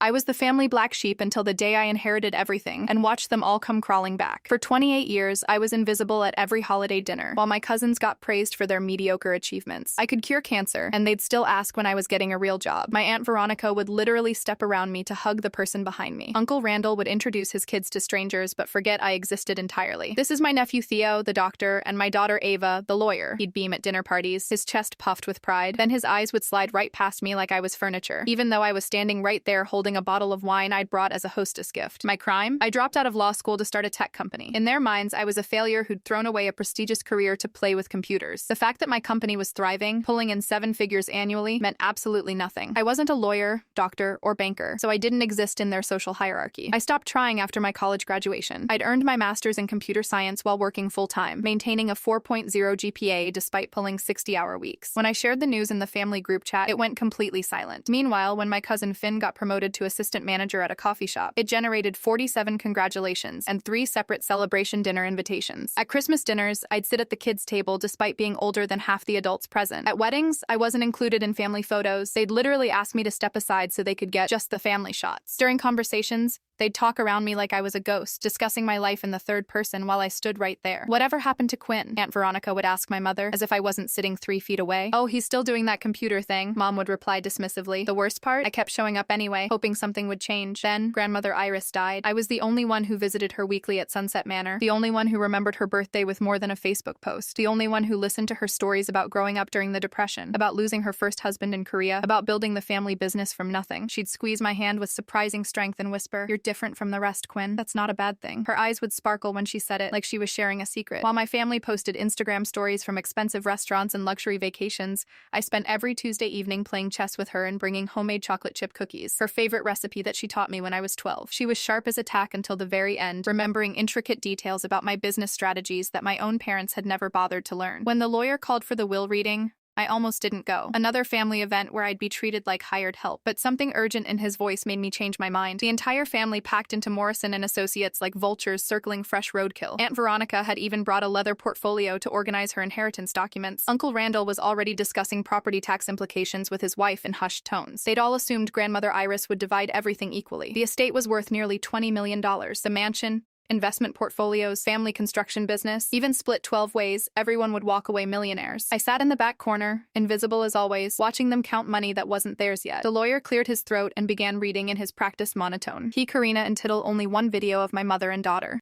I was the family black sheep until the day I inherited everything and watched them all come crawling back. For 28 years, I was invisible at every holiday dinner, while my cousins got praised for their mediocre achievements. I could cure cancer, and they'd still ask when I was getting a real job. My Aunt Veronica would literally step around me to hug the person behind me. Uncle Randall would introduce his kids to strangers but forget I existed entirely. This is my nephew Theo, the doctor, and my daughter Ava, the lawyer. He'd beam at dinner parties, his chest puffed with pride. Then his eyes would slide right past me like I was furniture, even though I was standing right there holding a bottle of wine I'd brought as a hostess gift. My crime? I dropped out of law school to start a tech company. In their minds, I was a failure who'd thrown away a prestigious career to play with computers. The fact that my company was thriving, pulling in 7 figures annually, meant absolutely nothing. I wasn't a lawyer, doctor, or banker, so I didn't exist in their social hierarchy. I stopped trying after my college graduation. I'd earned my master's in computer science while working full-time, maintaining a 4.0 GPA despite pulling 60-hour weeks. When I shared the news in the family group chat, it went completely silent. Meanwhile, when my cousin Finn got promoted to assistant manager at a coffee shop, it generated 47 congratulations and 3 separate celebration dinner invitations. At Christmas dinners, I'd sit at the kids' table despite being older than half the adults present. At weddings, I wasn't included in family photos. They'd literally ask me to step aside so they could get just the family shots. During conversations, they'd talk around me like I was a ghost, discussing my life in the third person while I stood right there. "Whatever happened to Quinn?" Aunt Veronica would ask my mother, as if I wasn't sitting 3 feet away. "Oh, he's still doing that computer thing," Mom would reply dismissively. The worst part? I kept showing up anyway, hoping something would change. Then, Grandmother Iris died. I was the only one who visited her weekly at Sunset Manor, the only one who remembered her birthday with more than a Facebook post, the only one who listened to her stories about growing up during the Depression, about losing her first husband in Korea, about building the family business from nothing. She'd squeeze my hand with surprising strength and whisper, "You're different from the rest, Quinn. That's not a bad thing." Her eyes would sparkle when she said it, like she was sharing a secret. While my family posted Instagram stories from expensive restaurants and luxury vacations, I spent every Tuesday evening playing chess with her and bringing homemade chocolate chip cookies, her favorite recipe that she taught me when I was 12. She was sharp as a tack until the very end, remembering intricate details about my business strategies that my own parents had never bothered to learn. When the lawyer called for the will reading, I almost didn't go. Another family event where I'd be treated like hired help. But something urgent in his voice made me change my mind. The entire family packed into Morrison and Associates like vultures circling fresh roadkill. Aunt Veronica had even brought a leather portfolio to organize her inheritance documents. Uncle Randall was already discussing property tax implications with his wife in hushed tones. They'd all assumed Grandmother Iris would divide everything equally. The estate was worth nearly $20 million. The mansion, investment portfolios, family construction business, even split 12 ways, everyone would walk away millionaires. I sat in the back corner, invisible as always, watching them count money that wasn't theirs yet. The lawyer cleared his throat and began reading in his practiced monotone. He, Karina, and Tittle only one video of my mother and daughter.